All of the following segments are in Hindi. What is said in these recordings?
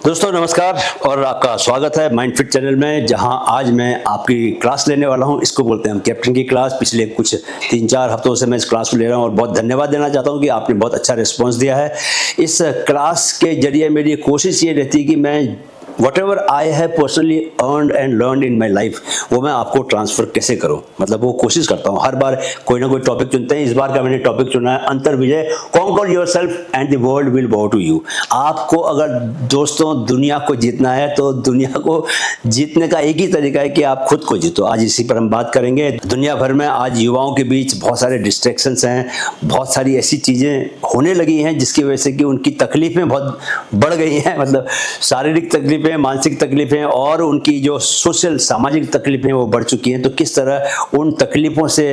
दोस्तों नमस्कार और आपका स्वागत है माइंड फिट चैनल में, जहां आज मैं आपकी क्लास लेने वाला हूं। इसको बोलते हैं हम कैप्टन की क्लास। पिछले कुछ 3-4 हफ्तों से मैं इस क्लास को ले रहा हूं और बहुत धन्यवाद देना चाहता हूं कि आपने बहुत अच्छा रिस्पांस दिया है। इस क्लास के जरिए मेरी कोशिश ये रहती है कि मैं whatever I have personally earned and learned in my life, वो मैं आपको ट्रांसफर कैसे करूं, मतलब वो कोशिश करता हूं। हर बार कोई ना कोई टॉपिक चुनते हैं। इस बार का मैंने टॉपिक चुना है अंतर विजय, conquer yourself and the world will bow to you. आपको अगर दोस्तों दुनिया को जीतना है तो दुनिया को जीतने का एक ही तरीका है कि आप खुद को जीतो। आज इसी पर हम बात करेंगे। दुनिया भर में आज युवाओं के बीच बहुत सारे डिस्ट्रैक्शंस हैं, बहुत सारी ऐसी चीजें होने लगी हैं जिसकी वजह से कि उनकी तकलीफें बहुत बढ़ गई हैं, मतलब शारीरिक तकलीफें, मानसिक तकलीफें और उनकी जो सोशल सामाजिक तकलीफें वो बढ़ चुकी हैं। तो किस तरह उन तकलीफों से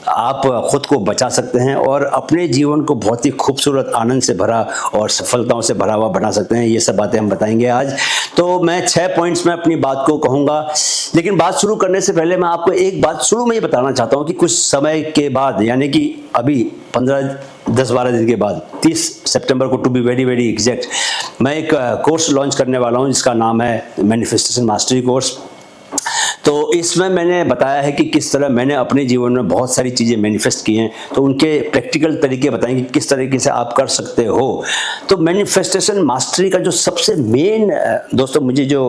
आप खुद को बचा सकते हैं और अपने जीवन को बहुत ही खूबसूरत, आनंद से भरा और सफलताओं से भरा हुआ बना सकते हैं, ये सब बातें हम बताएंगे आज। तो मैं 6 पॉइंट्स में अपनी बात को कहूंगा, लेकिन बात शुरू करने से पहले मैं आपको एक बात शुरू में ये बताना चाहता हूं कि कुछ समय के बाद, यानी कि अभी 10-12 दिन के बाद 30 सितंबर को, to be very very exact, मैं एक कोर्स लॉन्च करने वाला हूं जिसका नाम है मैनिफेस्टेशन मास्टरी कोर्स। तो इसमें मैंने बताया है कि किस तरह मैंने अपने जीवन में बहुत सारी चीज़ें मैनिफेस्ट की हैं, तो उनके प्रैक्टिकल तरीके बताएंगे किस तरीके से आप कर सकते हो। तो मैनिफेस्टेशन मास्टरी का जो सबसे मेन दोस्तों मुझे जो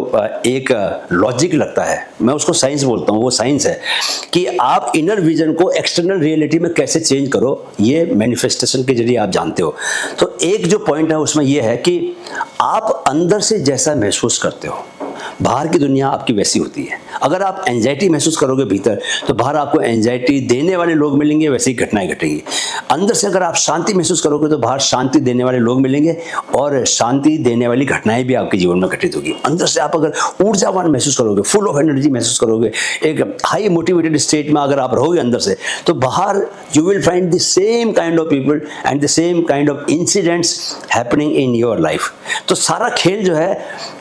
एक लॉजिक लगता है, मैं उसको साइंस बोलता हूँ, वो साइंस है कि आप इनर विजन को एक्सटर्नल रियलिटी में कैसे चेंज करो, ये मैनिफेस्टेशन के जरिए आप जानते हो। तो एक जो पॉइंट है उसमें यह है कि आप अंदर से जैसा महसूस करते हो, बाहर की दुनिया आपकी वैसी होती है। अगर आप एंजाइटी महसूस करोगे भीतर, तो बाहर आपको एंजाइटी देने वाले लोग मिलेंगे, वैसी घटनाएं घटेंगी। अंदर से अगर आप शांति महसूस करोगे तो बाहर शांति देने वाले लोग मिलेंगे और शांति देने वाली घटनाएं भी आपके जीवन में घटित होगी। अंदर से आप अगर ऊर्जावान महसूस करोगे, फुल ऑफ एनर्जी महसूस करोगे, एक हाई मोटिवेटेड स्टेट में अगर आप रहोगे अंदर से, तो बाहर you will find the same kind of people and the same kind of incidents happening in your life. तो सारा खेल जो है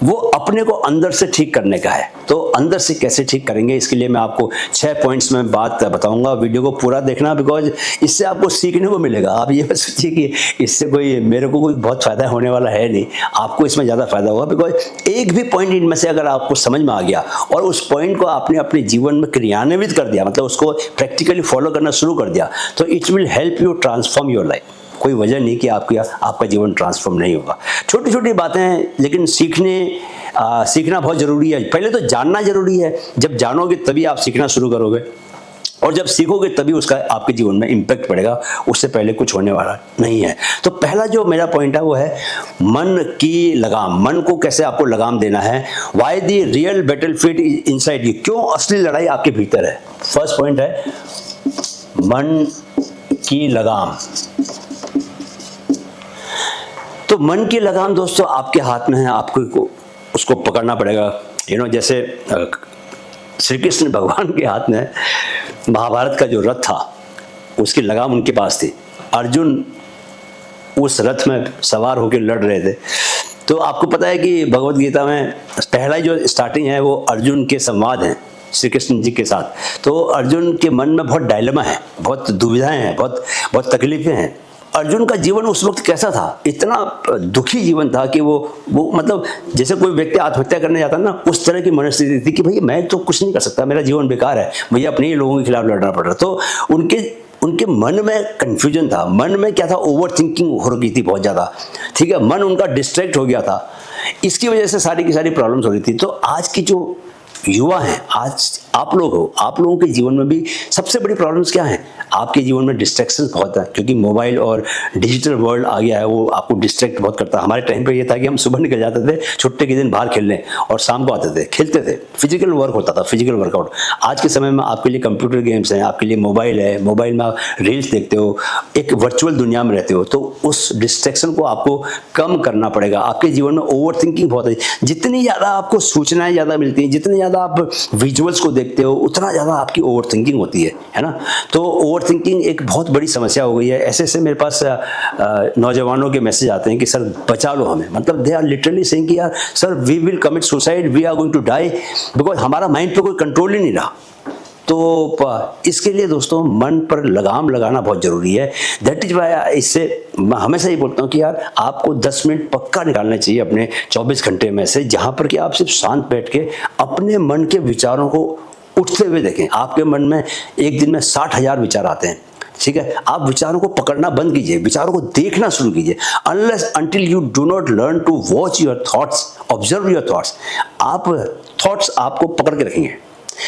वो अपने को अंदर से ठीक करने का है। तो अंदर से कैसे ठीक करेंगे, इसके लिए मैं आपको 6 पॉइंट्स में बात बताऊंगा। वीडियो को पूरा देखना, बिकॉज इससे आपको सीखने को मिलेगा। आप ये मत सोचिए कि इससे कोई मेरे को कोई बहुत फायदा होने वाला है, नहीं, आपको इसमें ज़्यादा फायदा होगा। बिकॉज एक भी पॉइंट इनमें से अगर आपको समझ में आ गया और उस पॉइंट को आपने अपने जीवन में क्रियान्वित कर दिया, मतलब उसको प्रैक्टिकली फॉलो करना शुरू कर दिया, तो it will help you transform your life. कोई वजह नहीं कि आपका जीवन ट्रांसफॉर्म नहीं होगा। छोटी छोटी बातें हैं, लेकिन सीखना बहुत ज़रूरी है। पहले तो जानना ज़रूरी है। जब जानोगे तभी आप सीखना शुरू करोगे, और जब सीखोगे तभी उसका आपके जीवन में इम्पैक्ट पड़ेगा। उससे पहले कुछ होने वाला नहीं है। तो पहला जो मेरा पॉइंट है वो है मन की लगाम। मन को कैसे आपको लगाम देना है। Why the real battlefield is inside you, क्यों असली लड़ाई आपके भीतर है। फर्स्ट पॉइंट है मन की लगाम। तो मन की लगाम दोस्तों आपके हाथ में है, आपको उसको पकड़ना पड़ेगा। जैसे श्री कृष्ण भगवान के हाथ में महाभारत का जो रथ था, उसकी लगाम उनके पास थी। अर्जुन उस रथ में सवार होकर लड़ रहे थे। तो आपको पता है कि भगवत गीता में पहला जो स्टार्टिंग है वो अर्जुन के संवाद है श्री कृष्ण जी के साथ। तो अर्जुन के मन में बहुत डायलेमा है, बहुत दुविधाएं हैं, बहुत तकलीफें हैं। अर्जुन का जीवन उस वक्त कैसा था, इतना दुखी जीवन था कि वो मतलब जैसे कोई व्यक्ति आत्महत्या करने जाता ना, उस तरह की मनस्थिति थी कि भैया मैं तो कुछ नहीं कर सकता, मेरा जीवन बेकार है, मुझे अपने ही लोगों के खिलाफ लड़ना पड़ रहा। तो उनके मन में कंफ्यूजन था। मन में क्या था, ओवर थिंकिंग हो रही थी बहुत ज़्यादा, ठीक है। मन उनका डिस्ट्रैक्ट हो गया था, इसकी वजह से सारी की सारी प्रॉब्लम्स हो रही थी। तो आज की जो युवा हैं, आज आप लोग हो, आप लोगों के जीवन में भी सबसे बड़ी प्रॉब्लम्स क्या हैं। आपके जीवन में डिस्ट्रैक्शंस बहुत है, क्योंकि मोबाइल और डिजिटल वर्ल्ड आ गया है, वो आपको डिस्ट्रैक्ट बहुत करता है। हमारे टाइम पे ये था कि हम सुबह निकल जाते थे छुट्टी के दिन बाहर खेलने और शाम को आते थे, खेलते थे, फिजिकल वर्क होता था, फिजिकल वर्कआउट। आज के समय में आपके लिए कंप्यूटर गेम्स हैं, आपके लिए मोबाइल है, मोबाइल में आप रील्स देखते हो, एक वर्चुअल दुनिया में रहते हो। तो उस डिस्ट्रैक्शन को आपको कम करना पड़ेगा। आपके जीवन में ओवर थिंकिंग बहुत है। जितनी ज़्यादा आपको सूचनाएं ज़्यादा मिलती हैं, जितनी ज़्यादा आप विजुअल्स को देखते हो, उतना ज़्यादा आपकी ओवर थिंकिंग होती है ना। तो ओवर थिंकिंग एक बहुत बड़ी समस्या हो गई है। ऐसे मेरे पास नौजवानों के मैसेज आते हैं कि सर बचा लो हमें, मतलब दे आर लिटरली सेइंग कि यार sir we will commit suicide, we are going to die, because हमारा माइंड पे कोई कंट्रोल ही नहीं रहा। तो इसके लिए दोस्तों मन पर लगाम लगाना बहुत ज़रूरी है। दैट इज वाई इससे मैं हमेशा ये बोलता हूँ कि यार आपको 10 मिनट पक्का निकालना चाहिए अपने 24 घंटे में से, जहाँ पर कि आप सिर्फ शांत बैठ के अपने मन के विचारों को उठते हुए देखें। आपके मन में एक दिन में 60,000 विचार आते हैं, ठीक है। आप विचारों को पकड़ना बंद कीजिए, विचारों को देखना शुरू कीजिए। Unless until you do not learn to watch your thoughts, observe your thoughts, आप थॉट्स आपको पकड़ के रखेंगे।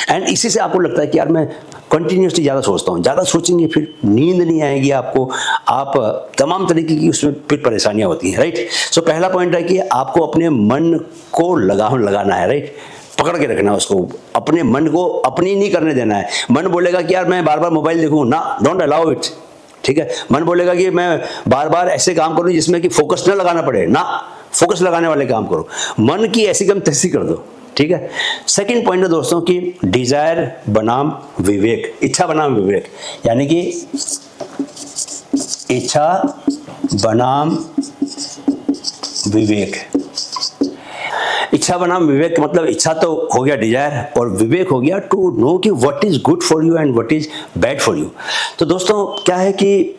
एंड इसी से आपको लगता है कि यार मैं कंटिन्यूसली ज़्यादा सोचता हूँ, ज़्यादा सोचेंगे फिर नींद नहीं आएगी आपको, आप तमाम तरीके की उसमें फिर परेशानियाँ होती हैं, राइट। सो पहला पॉइंट है कि आपको अपने मन को लगाम लगाना है, राइट, पकड़ के रखना है उसको, अपने मन को अपनी नहीं करने देना है। मन बोलेगा कि यार मैं बार बार मोबाइल देखूं ना, डोंट अलाउ इट, ठीक है। मन बोलेगा कि मैं बार बार ऐसे काम करूं जिसमें कि फोकस न लगाना पड़े, ना, फोकस लगाने वाले काम करो। मन की ऐसी कम तैसी कर दो, ठीक है। सेकंड पॉइंट है दोस्तों कि डिजायर बनाम विवेक, इच्छा बनाम विवेक, यानी कि इच्छा बनाम विवेक। इच्छा बनाम विवेक मतलब इच्छा तो हो गया डिजायर, और विवेक हो गया टू नो कि what is good for you and what is bad for you. तो दोस्तों क्या है कि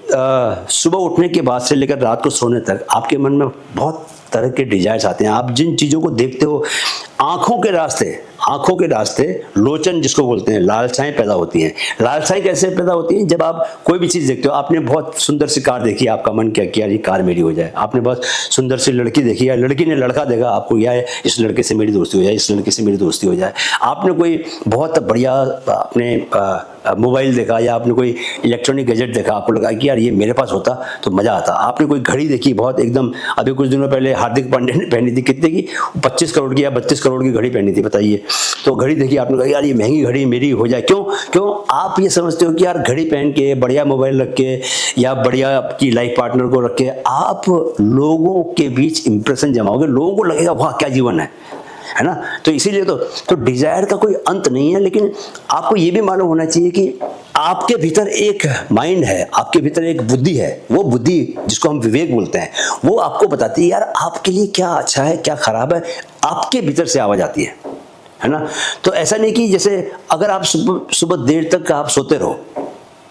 सुबह उठने के बाद से लेकर रात को सोने तक आपके मन में बहुत तरह के डिजायर्स आते हैं। आप जिन चीज़ों को देखते हो आंखों के रास्ते लोचन जिसको बोलते हैं, लालसाएं पैदा होती हैं। लालसाएं कैसे पैदा होती हैं? जब आप कोई भी चीज़ देखते हो, आपने बहुत सुंदर सी कार देखी, आपका मन क्या किया ये कार मेरी हो जाए। आपने बहुत सुंदर सी लड़की देखी या लड़की ने लड़का देखा, आपको या इस लड़के से मेरी दोस्ती हो जाए, इस लड़के से मेरी दोस्ती हो जाए। आपने कोई बहुत बढ़िया अपने मोबाइल देखा या आपने कोई इलेक्ट्रॉनिक गैजेट देखा, आपको लगा कि यार ये मेरे पास होता तो मज़ा आता। आपने कोई घड़ी देखी बहुत एकदम, अभी कुछ दिनों पहले हार्दिक पांड्या ने पहनी थी, कितने की, 25 करोड़ की या 32 करोड़ की घड़ी पहनी थी, बताइए। तो घड़ी देखी, आपने कहा यार ये महंगी घड़ी मेरी हो जाए। क्यों आप ये समझते हो कि यार घड़ी पहन के, बढ़िया मोबाइल रख के या बढ़िया आपकी लाइफ पार्टनर को रख के आप लोगों के बीच इंप्रेशन जमाओगे, लोगों को लगेगा वाह क्या जीवन है ना। तो इसीलिए तो डिजायर का कोई अंत नहीं है, लेकिन आपको ये भी मालूम होना चाहिए कि आपके भीतर एक माइंड है, आपके भीतर एक बुद्धि है। वो बुद्धि जिसको हम विवेक बोलते हैं, वो आपको बताती है यार आपके लिए क्या अच्छा है क्या खराब है, आपके भीतर से आवाज आती है ना। तो ऐसा नहीं कि जैसे अगर आप सुबह देर तक आप सोते रहो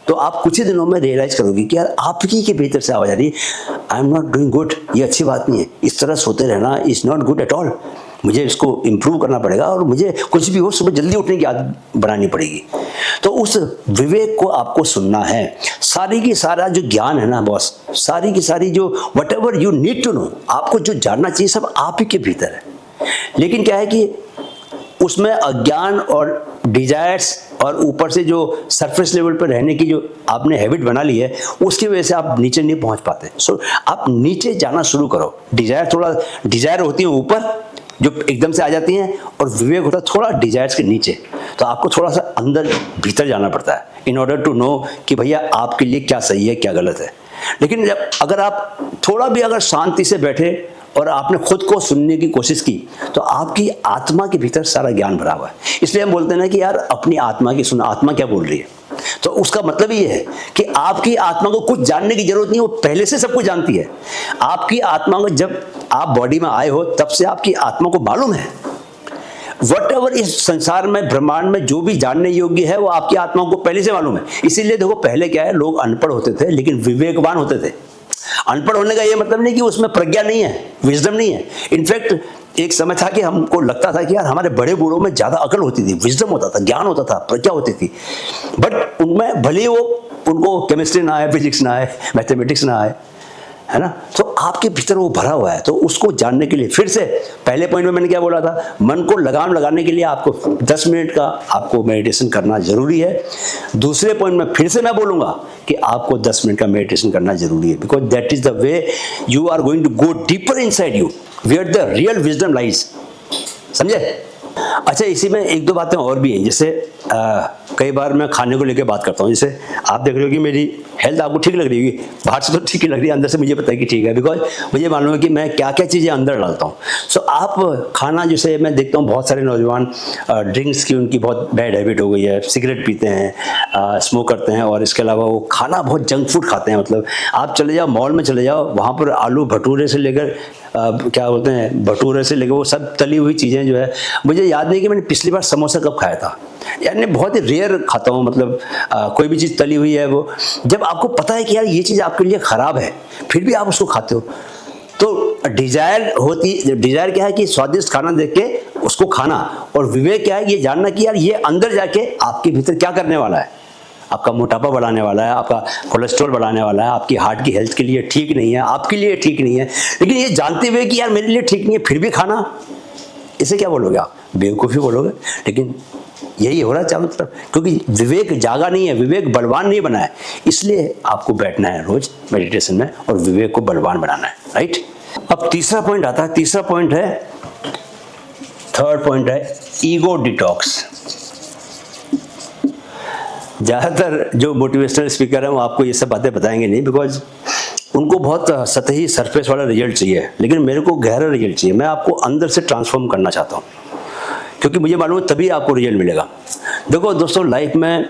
तो आप कुछ ही दिनों में रियलाइज करोगे कि यार आपकी के भीतर से आवाज आ रही है, I am not doing good, ये अच्छी बात नहीं है, इस तरह सोते रहना is not good at all, मुझे इसको इम्प्रूव करना पड़ेगा और मुझे कुछ भी हो सुबह जल्दी उठने की आदत बनानी पड़ेगी। तो उस विवेक को आपको सुनना है। सारी की सारा जो ज्ञान है ना बॉस, सारी की सारी जो whatever you need to know, आपको जो जानना चाहिए सब आप ही के भीतर है। लेकिन क्या है कि उसमें अज्ञान और डिजायर्स और ऊपर से जो सरफेस लेवल पर रहने की जो आपने हैबिट बना ली है, उसकी वजह से आप नीचे नहीं पहुंच पाते। सो आप नीचे जाना शुरू करो। डिजायर होती है ऊपर जो एकदम से आ जाती हैं, और विवेक होता है थोड़ा डिजायर्स के नीचे। तो आपको थोड़ा सा अंदर भीतर जाना पड़ता है इन ऑर्डर टू नो कि भैया आपके लिए क्या सही है क्या गलत है। लेकिन अगर आप थोड़ा भी अगर शांति से बैठे और आपने खुद को सुनने की कोशिश की, तो आपकी आत्मा के भीतर सारा ज्ञान भरा हुआ है। इसलिए हम बोलते हैं ना कि यार अपनी आत्मा की सुना, आत्मा क्या बोल रही है। तो उसका मतलब ये है कि आपकी आत्मा को कुछ जानने की जरूरत नहीं, वो पहले से सब कुछ जानती है। आपकी आत्मा को जब आप बॉडी में आए हो तब से आपकी आत्मा को मालूम है व्हाटएवर इस संसार में ब्रह्मांड में जो भी जानने योग्य है वो आपकी आत्मा को पहले से मालूम है। इसीलिए देखो पहले क्या है, लोग अनपढ़ होते थे लेकिन विवेकवान होते थे। अनपढ़ होने का ये मतलब नहीं कि उसमें प्रज्ञा नहीं है, विजडम नहीं है। इनफैक्ट एक समय था कि हमको लगता था कि यार हमारे बड़े बूढ़ों में ज्यादा अकल होती थी, विजडम होता था, ज्ञान होता था, प्रज्ञा होती थी। बट उनमें भले उनको केमिस्ट्री ना आए, फिजिक्स ना आए, मैथमेटिक्स ना आए, है ना। तो आपके भीतर वो भरा हुआ है। तो उसको जानने के लिए फिर से पहले पॉइंट में मैंने क्या बोला था, मन को लगाम लगाने के लिए आपको 10 मिनट का आपको मेडिटेशन करना जरूरी है। दूसरे पॉइंट में फिर से मैं बोलूंगा कि आपको 10 मिनट का मेडिटेशन करना जरूरी है, because that is the way you are going to go deeper inside you, where the real wisdom lies. समझे? अच्छा, इसी में एक दो बातें और भी हैं। जैसे कई बार मैं खाने को लेकर बात करता हूँ। जैसे आप देख रहे हो कि मेरी हेल्थ आपको ठीक लग रही होगी, बाहर से तो ठीक ही लग रही है, अंदर से मुझे पता है कि ठीक है, बिकॉज मुझे मालूम है कि मैं क्या क्या चीज़ें अंदर डालता हूँ। सो आप खाना, जैसे मैं देखता हूँ बहुत सारे नौजवान ड्रिंक्स की उनकी बहुत बैड हैबिट हो गई है, सिगरेट पीते हैं, स्मोक करते हैं, और इसके अलावा वो खाना बहुत जंक फूड खाते हैं। मतलब आप चले जाओ मॉल में चले जाओ, वहाँ पर आलू भटूरे से लेकर क्या बोलते हैं, भटूरे से लेकर वो सब तली हुई चीज़ें जो है, मुझे याद नहीं कि मैंने पिछली बार समोसा कब खाया था। यानी बहुत ही रेयर खाता हूँ, मतलब कोई भी चीज़ तली हुई है वो, जब आपको पता है कि यार ये चीज़ आपके लिए ख़राब है फिर भी आप उसको खाते हो, तो डिजायर क्या है कि स्वादिष्ट खाना देख के उसको खाना, और विवेक क्या है ये जानना कि यार ये अंदर जाके आपके भीतर क्या करने वाला है, आपका मोटापा बढ़ाने वाला है, आपका कोलेस्ट्रॉल बढ़ाने वाला है, आपकी हार्ट की हेल्थ के लिए ठीक नहीं है, आपके लिए ठीक नहीं है। लेकिन ये जानते हुए कि यार मेरे लिए ठीक नहीं है फिर भी खाना, इसे क्या बोलोगे आप, बेवकूफ़ी बोलोगे। लेकिन यही हो रहा है चारों तरफ, क्योंकि विवेक जागा नहीं है, विवेक बलवान नहीं बना है, इसलिए आपको बैठना है रोज मेडिटेशन में और विवेक को बलवान बनाना है, राइट। अब तीसरा पॉइंट आता है, तीसरा पॉइंट है, थर्ड पॉइंट है ईगो डिटॉक्स। ज़्यादातर जो मोटिवेशनल स्पीकर हैं वो आपको ये सब बातें बताएंगे नहीं, बिकॉज उनको बहुत सतही सरफेस वाला रिजल्ट चाहिए, लेकिन मेरे को गहरा रिजल्ट चाहिए। मैं आपको अंदर से ट्रांसफॉर्म करना चाहता हूँ, क्योंकि मुझे मालूम है तभी आपको रिजल्ट मिलेगा। देखो दोस्तों, लाइफ में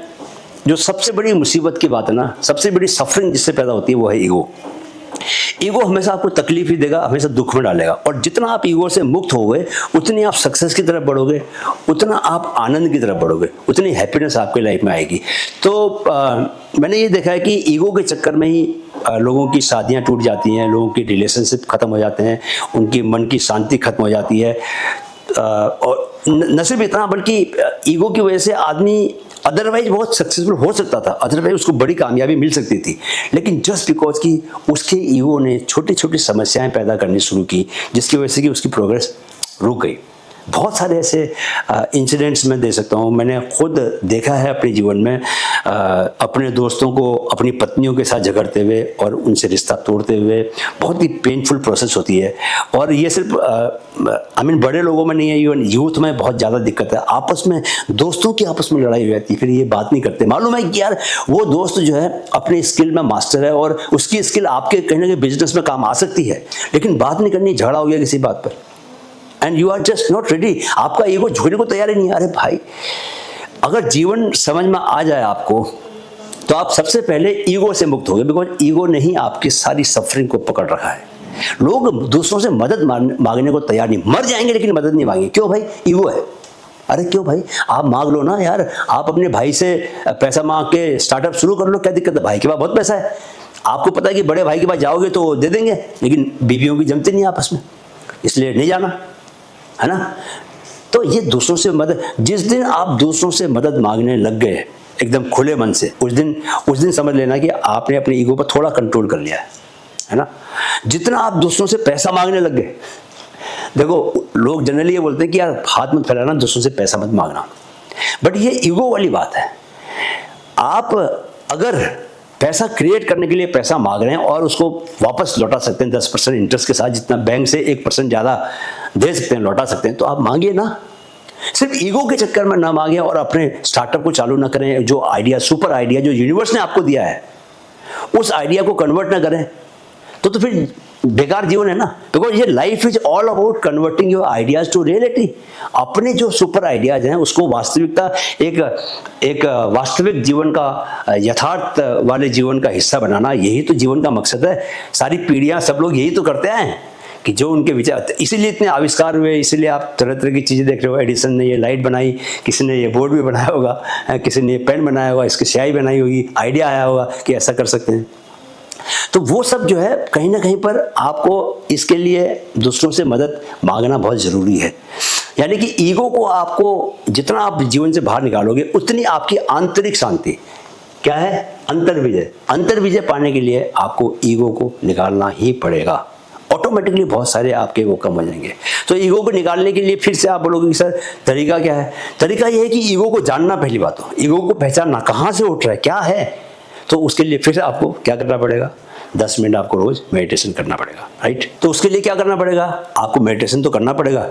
जो सबसे बड़ी मुसीबत की बात है ना, सबसे बड़ी सफरिंग जिससे पैदा होती है वो है ईगो। ईगो हमेशा आपको तकलीफ ही देगा, हमेशा दुख में डालेगा, और जितना आप ईगो से मुक्त होगे उतनी आप सक्सेस की तरफ बढ़ोगे, उतना आप आनंद की तरफ बढ़ोगे, उतनी हैप्पीनेस आपके लाइफ में आएगी। तो मैंने ये देखा है कि ईगो के चक्कर में ही लोगों की शादियां टूट जाती हैं, लोगों के रिलेशनशिप खत्म हो जाते हैं, उनकी मन की शांति खत्म हो जाती है, और न सिर्फ इतना बल्कि ईगो की वजह से आदमी अदरवाइज बहुत सक्सेसफुल हो सकता था, अदरवाइज उसको बड़ी कामयाबी मिल सकती थी, लेकिन जस्ट बिकॉज कि उसके ईगो ने छोटी छोटी समस्याएं पैदा करनी शुरू की, जिसकी वजह से कि उसकी प्रोग्रेस रुक गई। बहुत सारे ऐसे इंसिडेंट्स मैं दे सकता हूँ, मैंने खुद देखा है अपने जीवन में, अपने दोस्तों को अपनी पत्नियों के साथ झगड़ते हुए और उनसे रिश्ता तोड़ते हुए। बहुत ही पेनफुल प्रोसेस होती है, और ये सिर्फ बड़े लोगों में नहीं है, इवन यूथ में बहुत ज़्यादा दिक्कत है। आपस में दोस्तों की आपस में लड़ाई हो जाती है, फिर ये बात नहीं करते। मालूम है कि यार वो दोस्त जो है अपने स्किल में मास्टर है और उसकी स्किल आपके कहीं ना कहीं बिजनेस में काम आ सकती है, लेकिन बात नहीं करनी, झगड़ा हो गया किसी बात पर, and you are just not ready, आपका ईगो झुकने को तैयार ही नहीं है। अरे भाई, अगर जीवन समझ में आ जाए आपको तो आप सबसे पहले ईगो से मुक्त हो गए, बिकॉज ईगो ने ही आपकी सारी सफरिंग को पकड़ रखा है। लोग दूसरों से मदद मांगने को तैयार नहीं, मर जाएंगे लेकिन मदद नहीं मांगेंगे। क्यों भाई? ईगो है। अरे क्यों भाई, आप मांग लो ना यार, आप अपने भाई से पैसा मांग के स्टार्टअप शुरू कर लो, क्या दिक्कत है? भाई के पास बहुत पैसा है, आपको पता है कि बड़े भाई के पास जाओगे तो दे देंगे, लेकिन बीवियों की जमती नहीं आपस में, इसलिए नहीं जाना, है ना। तो ये दूसरों से मदद, जिस दिन आप दूसरों से मदद मांगने लग गए एकदम खुले मन से, उस दिन समझ लेना कि आपने अपने ईगो पर थोड़ा कंट्रोल कर लिया है ना। जितना आप दूसरों से पैसा मांगने लग गए, देखो लोग जनरली ये बोलते हैं कि यार हाथ मत फैलाना, दूसरों से पैसा मत मांगना, बट ये ईगो वाली बात है। आप अगर पैसा क्रिएट करने के लिए पैसा मांग रहे हैं और उसको वापस लौटा सकते हैं 10% इंटरेस्ट के साथ, जितना बैंक से 1% ज़्यादा दे सकते हैं, लौटा सकते हैं, तो आप मांगिए ना। सिर्फ ईगो के चक्कर में ना मांगे और अपने स्टार्टअप को चालू ना करें। जो आइडिया, सुपर आइडिया जो यूनिवर्स ने आपको दिया है, उस आइडिया को कन्वर्ट ना करें तो फिर बेकार जीवन है ना। बिकॉज ये life is all about converting your ideas to reality. अपने जो सुपर आइडियाज हैं उसको वास्तविकता, एक वास्तविक जीवन का, यथार्थ वाले जीवन का हिस्सा बनाना, यही तो जीवन का मकसद है। सारी पीढ़ियां, सब लोग यही तो करते हैं कि जो उनके विचार, इसीलिए इतने आविष्कार हुए, इसीलिए आप तरह तरह की चीज़ें देख रहे हो। एडिसन ने ये लाइट बनाई, किसी ने ये बोर्ड भी बनाया होगा, किसी ने ये पेन बनाया होगा, इसकी स्याही बनाई होगी, आइडिया आया होगा कि ऐसा कर सकते हैं। तो वो सब जो है कहीं ना कहीं पर आपको इसके लिए दूसरों से मदद मांगना बहुत ज़रूरी है। यानी कि ईगो को आपको जितना आप जीवन से बाहर निकालोगे, उतनी आपकी आंतरिक शांति क्या है, अंतर्विजय। अंतर्विजय पाने के लिए आपको ईगो को निकालना ही पड़ेगा। ऑटोमेटिकली बहुत सारे आपके वो कम हो जाएंगे। तो ईगो को निकालने के लिए फिर से आप बोलोगे कि सर तरीका क्या है? तरीका ये है कि ईगो को जानना, पहली बात हो ईगो को पहचानना, कहाँ से उठ रहा है, क्या है। तो उसके लिए फिर से आपको क्या करना पड़ेगा? 10 मिनट आपको रोज मेडिटेशन करना पड़ेगा, राइट। तो उसके लिए क्या करना पड़ेगा? आपको मेडिटेशन तो करना पड़ेगा।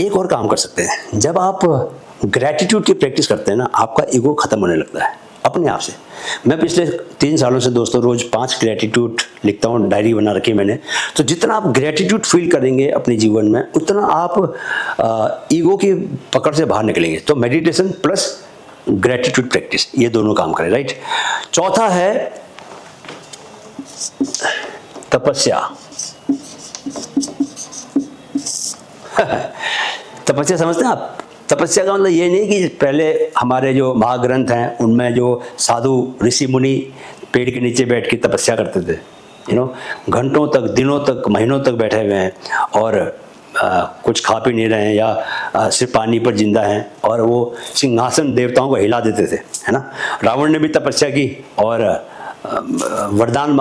एक और काम कर सकते हैं, जब आप ग्रैटिट्यूड की प्रैक्टिस करते हैं ना, आपका ईगो खत्म होने लगता है अपने आप से। मैं पिछले 3 सालों से दोस्तों रोज 5 ग्रैटिट्यूड लिखता हूँ, डायरी बना रखी है मैंने। तो जितना आप ग्रैटिट्यूड फील करेंगे अपने जीवन में, उतना आप ईगो की पकड़ से बाहर निकलेंगे। तो मेडिटेशन प्लस ग्रैटिट्यूड प्रैक्टिस, ये दोनों काम करें, राइट। चौथा है तपस्या। तपस्या समझते हैं आप? तपस्या का मतलब ये नहीं कि पहले हमारे जो महाग्रंथ हैं उनमें जो साधु ऋषि मुनि पेड़ के नीचे बैठ के तपस्या करते थे, घंटों तक, दिनों तक, महीनों तक बैठे हुए हैं और कुछ खा पी नहीं रहे हैं या सिर्फ पानी पर जिंदा हैं, और वो सिंहासन देवताओं को हिला देते थे, है ना। रावण ने भी तपस्या की और वरदान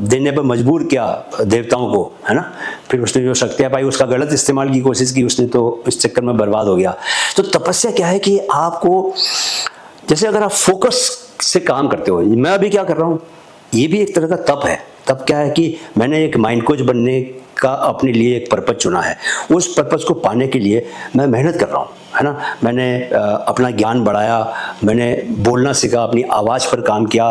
देने पर मजबूर किया देवताओं को, है ना। फिर उसने जो शक्तियाँ पाई उसका गलत इस्तेमाल की कोशिश की उसने, तो इस चक्कर में बर्बाद हो गया। तो तपस्या क्या है कि आपको, जैसे अगर आप फोकस से काम करते हो, मैं अभी क्या कर रहा हूँ, ये भी एक तरह का तप है। तब क्या है कि मैंने एक माइंड कोच बनने का अपने लिए एक पर्पज चुना है, उस पर्पज को पाने के लिए मैं मेहनत कर रहा हूँ, है ना। मैंने अपना ज्ञान बढ़ाया, मैंने बोलना सीखा, अपनी आवाज़ पर काम किया,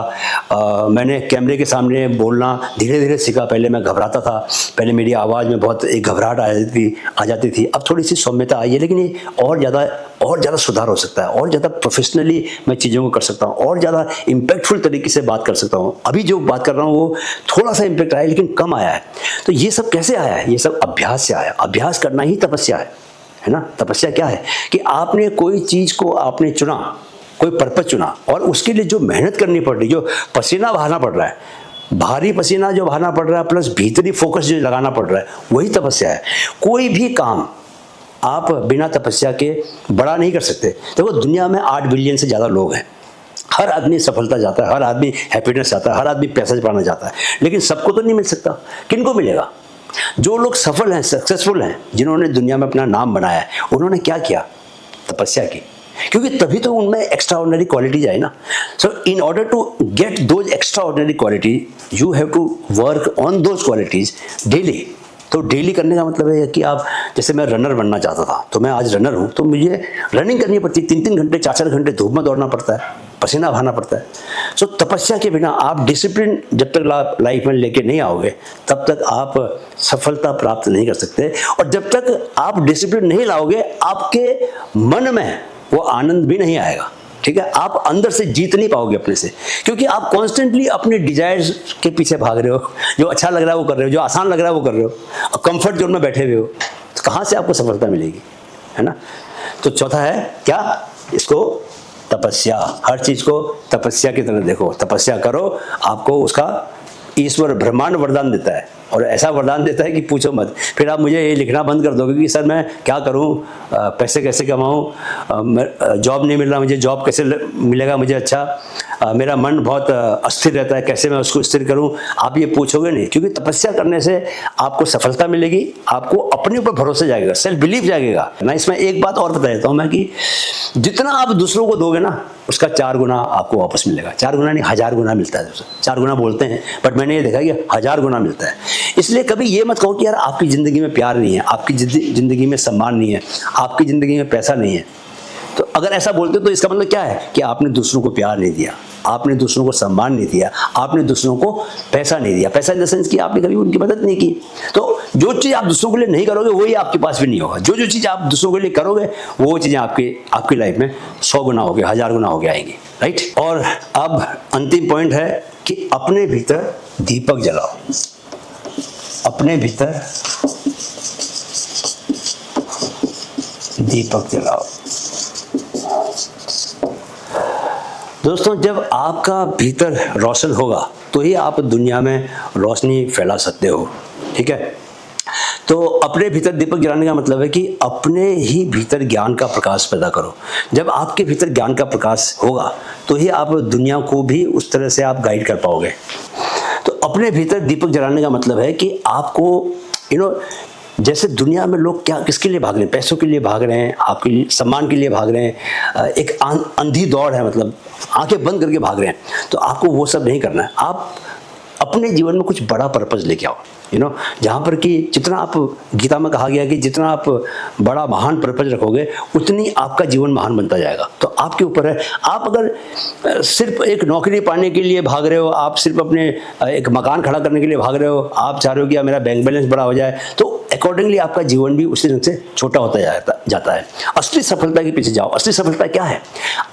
मैंने कैमरे के सामने बोलना धीरे धीरे सीखा। पहले मैं घबराता था, पहले मेरी आवाज़ में बहुत एक घबराहट आ जाती थी। अब थोड़ी सी सौम्यता आई है, लेकिन ये और ज़्यादा सुधार हो सकता है, और ज़्यादा प्रोफेशनली मैं चीज़ों को कर सकता हूँ, और ज़्यादा इम्पैक्टफुल तरीके से बात कर सकता हूँ। अभी जो बात कर रहा हूँ वो थोड़ा सा इम्पैक्ट आया, लेकिन कम आया है। तो ये सब कैसे आया है? ये सब अभ्यास से आया। अभ्यास करना ही तपस्या है ना। तपस्या क्या है कि आपने कोई चीज को आपने चुना, कोई पर्पज चुना, और उसके लिए जो मेहनत करनी पड़ रही, जो पसीना बहाना पड़ रहा है, भारी पसीना जो बहाना पड़ रहा है, प्लस भीतरी फोकस जो लगाना पड़ रहा है, वही तपस्या है। कोई भी काम आप बिना तपस्या के बड़ा नहीं कर सकते। देखो, दुनिया में 8 बिलियन से ज़्यादा लोग हैं, हर आदमी सफलता चाहता है, हर आदमी हैप्पीनेस चाहता है, हर आदमी पैसा पाना चाहता है, लेकिन सबको तो नहीं मिल सकता। किनको मिलेगा? जो लोग सफल हैं, सक्सेसफुल हैं, जिन्होंने दुनिया में अपना नाम बनाया है, उन्होंने क्या किया? तपस्या की। क्योंकि तभी तो उनमें एक्स्ट्रा ऑर्डिनरी क्वालिटीज आई ना। So in order to get those extraordinary quality, you have to work on those qualities daily. तो डेली करने का मतलब है कि आप, जैसे मैं रनर बनना चाहता था, तो मैं आज रनर हूँ, तो मुझे रनिंग करनी पड़ती है, 3-3 घंटे 4-4 घंटे धूप में दौड़ना पड़ता है, पसीना बहाना पड़ता है। सो तपस्या के बिना आप डिसिप्लिन जब तक लाइफ में लेके नहीं आओगे, तब तक आप सफलता प्राप्त नहीं कर सकते। और जब तक आप डिसिप्लिन नहीं लाओगे, आपके मन में वो आनंद भी नहीं आएगा, ठीक है। आप अंदर से जीत नहीं पाओगे अपने से, क्योंकि आप कॉन्स्टेंटली अपने डिजायर्स के पीछे भाग रहे हो। जो अच्छा लग रहा है वो कर रहे हो, जो आसान लग रहा है वो कर रहे हो, और कंफर्ट जोन में बैठे हुए हो, तो कहाँ से आपको सफलता मिलेगी, है ना। तो चौथा है क्या? इसको तपस्या। हर चीज को तपस्या की तरह देखो। तपस्या करो, आपको उसका ईश्वर ब्रह्मांड वरदान देता है, और ऐसा वरदान देता है कि पूछो मत। फिर आप मुझे ये लिखना बंद कर दोगे कि सर मैं क्या करूं, पैसे कैसे कमाऊं, जॉब नहीं मिल रहा मुझे, जॉब कैसे मिलेगा मुझे, अच्छा मेरा मन बहुत अस्थिर रहता है, कैसे मैं उसको स्थिर करूं। आप ये पूछोगे नहीं, क्योंकि तपस्या करने से आपको सफलता मिलेगी, आपको अपने ऊपर भरोसा जाएगा, सेल्फ बिलीफ जाएगा। मैं इसमें एक बात और बता देता हूँ मैं, कि जितना आप दूसरों को दोगे ना, उसका 4 गुना आपको वापस मिलेगा। 4 गुना नहीं, 1000 गुना मिलता है। 4 गुना बोलते हैं, बट मैंने ये देखा कि 1000 गुना मिलता है। इसलिए कभी ये मत कहो कि यार आपकी ज़िंदगी में प्यार नहीं है, आपकी ज़िंदगी में सम्मान नहीं है, आपकी ज़िंदगी में पैसा नहीं है। तो अगर ऐसा बोलते हो तो इसका मतलब क्या है कि आपने दूसरों को प्यार नहीं दिया, आपने दूसरों को सम्मान नहीं दिया, आपने दूसरों को पैसा नहीं दिया। पैसा इन द सेंस कि आपने कभी उनकी मदद नहीं की। तो जो चीज़ आप दूसरों के लिए नहीं करोगे, वही आपके पास भी नहीं होगा। जो चीज़ आप दूसरों के लिए करोगे, वो चीज़ें आपकी लाइफ में 100 गुना हो गया, 1000 गुना हो गया आएंगी, राइट। और अब अंतिम पॉइंट है कि अपने भीतर दीपक जलाओ। अपने भीतर दीपक जलाओ। दोस्तों, जब आपका भीतर रोशन होगा तो ही आप दुनिया में रोशनी फैला सकते हो, ठीक है। तो अपने भीतर दीपक जलाने का मतलब है कि अपने ही भीतर ज्ञान का प्रकाश पैदा करो। जब आपके भीतर ज्ञान का प्रकाश होगा तो ही आप दुनिया को भी उस तरह से आप गाइड कर पाओगे। तो अपने भीतर दीपक जलाने का मतलब है कि आपको जैसे दुनिया में लोग क्या किसके लिए भाग रहे हैं? पैसों के लिए भाग रहे हैं, आपके सम्मान के लिए भाग रहे हैं, एक अंधी दौड़ है, मतलब आंखें बंद करके भाग रहे हैं। तो आपको वो सब नहीं करना है। आप अपने जीवन में कुछ बड़ा पर्पस लेके आओ, जहाँ पर कि जितना आप, गीता में कहा गया कि जितना आप बड़ा महान पर्पस रखोगे, उतनी आपका जीवन महान बनता जाएगा। तो आपके ऊपर है। आप अगर सिर्फ एक नौकरी पाने के लिए भाग रहे हो, आप सिर्फ अपने एक मकान खड़ा करने के लिए भाग रहे हो, आप चाह रहे हो कि मेरा बैंक बैलेंस बड़ा हो जाए, तो अकॉर्डिंगली आपका जीवन भी उसी ढंग से छोटा होता जाता है। असली सफलता के पीछे जाओ। असली सफलता क्या है?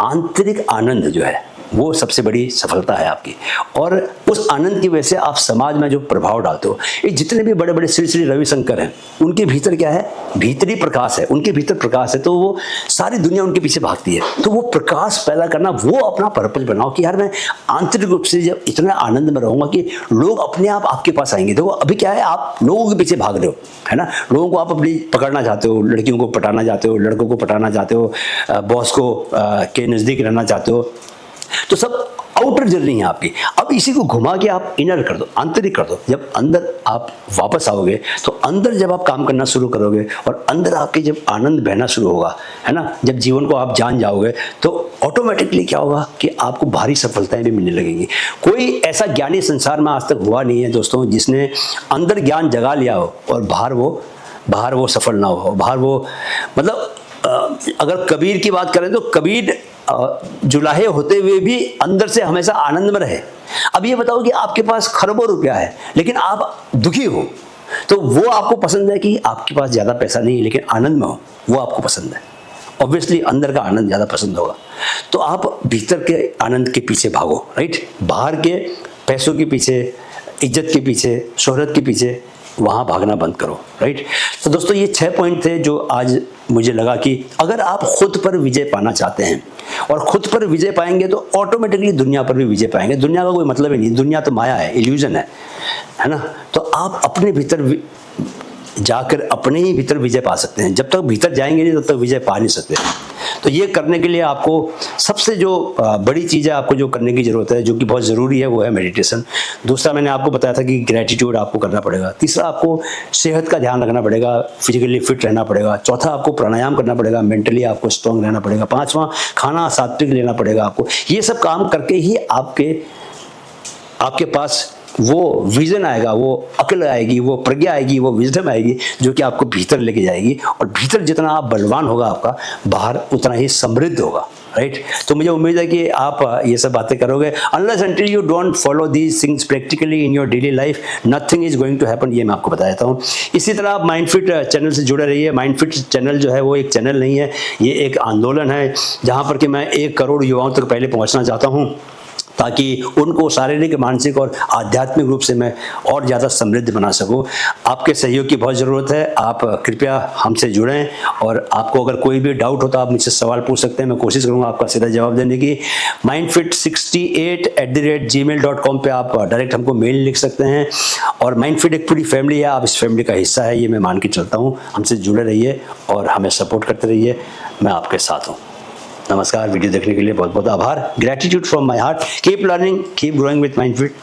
आंतरिक आनंद जो है, वो सबसे बड़ी सफलता है आपकी। और उस आनंद की वजह से आप समाज में जो प्रभाव डालते हो, ये जितने भी बड़े बड़े श्री श्री रविशंकर हैं, उनके भीतर क्या है, भीतरी प्रकाश है, उनके भीतर प्रकाश है, तो वो सारी दुनिया उनके पीछे भागती है। तो वो प्रकाश पैदा करना, वो अपना पर्पज बनाओ कि यार मैं आंतरिक रूप से जब इतना आनंद में रहूंगा कि लोग अपने आप आपके पास आएंगे। देखो अभी क्या है, आप लोगों के पीछे भाग रहे हो, है ना, लोगों को आप अपनी पकड़ना चाहते हो, लड़कियों को पटाना चाहते हो, लड़कों को पटाना चाहते हो, बॉस को के नज़दीक रहना चाहते हो, तो सब आउटर जर्नी है आपकी। अब इसी को घुमा के आप इनर कर दो, आंतरिक कर दो। जब अंदर आप वापस आओगे तो अंदर जब आप काम करना शुरू करोगे और अंदर आपके जब आनंद बहना शुरू होगा, है ना, जब जीवन को आप जान जाओगे तो ऑटोमेटिकली क्या होगा कि आपको भारी सफलताएं भी मिलने लगेंगी। कोई ऐसा ज्ञानी संसार में आज तक हुआ नहीं है दोस्तों जिसने अंदर ज्ञान जगा लिया हो और बाहर वो सफल ना हो, बाहर वो, मतलब अगर कबीर की बात करें तो कबीर जुलाहे होते हुए भी अंदर से हमेशा आनंद में रहे। अब ये बताओ कि आपके पास खरबों रुपया है लेकिन आप दुखी हो, तो वो आपको पसंद है कि आपके पास ज़्यादा पैसा नहीं है लेकिन आनंद में हो, वो आपको पसंद है। ऑब्वियसली अंदर का आनंद ज़्यादा पसंद होगा। तो आप भीतर के आनंद के पीछे भागो, राइट। बाहर के पैसों के पीछे, इज्जत के पीछे, शोहरत के पीछे वहाँ भागना बंद करो, राइट। तो दोस्तों ये 6 पॉइंट थे जो आज मुझे लगा कि अगर आप खुद पर विजय पाना चाहते हैं और खुद पर विजय पाएंगे तो ऑटोमेटिकली दुनिया पर भी विजय पाएंगे। दुनिया का कोई मतलब ही नहीं, दुनिया तो माया है, इल्यूजन है ना। तो आप अपने भीतर जाकर अपने ही भीतर विजय पा सकते हैं। जब तक भीतर जाएंगे नहीं तब तक विजय पा नहीं सकते। तो ये करने के लिए आपको सबसे जो बड़ी चीज़ है आपको जो करने की ज़रूरत है, जो कि बहुत ज़रूरी है, वो है मेडिटेशन। दूसरा मैंने आपको बताया था कि ग्रेटिट्यूड आपको करना पड़ेगा। तीसरा आपको सेहत का ध्यान रखना पड़ेगा, फिजिकली फिट रहना पड़ेगा। चौथा आपको प्राणायाम करना पड़ेगा, मेंटली आपको स्ट्रांग रहना पड़ेगा। पाँचवा खाना सात्विक लेना पड़ेगा आपको। ये सब काम करके ही आपके पास वो विजन आएगा, वो अक्ल आएगी, वो प्रज्ञा आएगी, वो विजडम आएगी जो कि आपको भीतर लेके जाएगी। और भीतर जितना आप बलवान होगा आपका, बाहर उतना ही समृद्ध होगा, राइट। तो मुझे उम्मीद है कि आप ये सब बातें करोगे। Unless until you don't follow these things practically in your daily life, nothing is going to happen, ये मैं आपको बता देता हूँ। इसी तरह आप माइंडफिट चैनल से जुड़े रहिए। माइंडफिट चैनल जो है वो एक चैनल नहीं है, ये एक आंदोलन है जहाँ पर कि मैं 1 करोड़ युवाओं तक पहले पहुँचना चाहता हूँ ताकि उनको शारीरिक, मानसिक और आध्यात्मिक रूप से मैं और ज़्यादा समृद्ध बना सकूं। आपके सहयोग की बहुत ज़रूरत है। आप कृपया हमसे जुड़ें और आपको अगर कोई भी डाउट हो तो आप मुझसे सवाल पूछ सकते हैं, मैं कोशिश करूंगा आपका सीधा जवाब देने की। mindfit68@gmail.com पे आप डायरेक्ट हमको मेल लिख सकते हैं। और माइंडफिट एक पूरी फैमिली है, आप इस फैमिली का हिस्सा है, ये मैं मान के चलता हूँ। हमसे जुड़े रहिए और हमें सपोर्ट करते रहिए, मैं आपके साथ हूँ। नमस्कार। वीडियो देखने के लिए बहुत बहुत आभार। Gratitude from my heart. Keep learning, keep growing with माइंडफिट।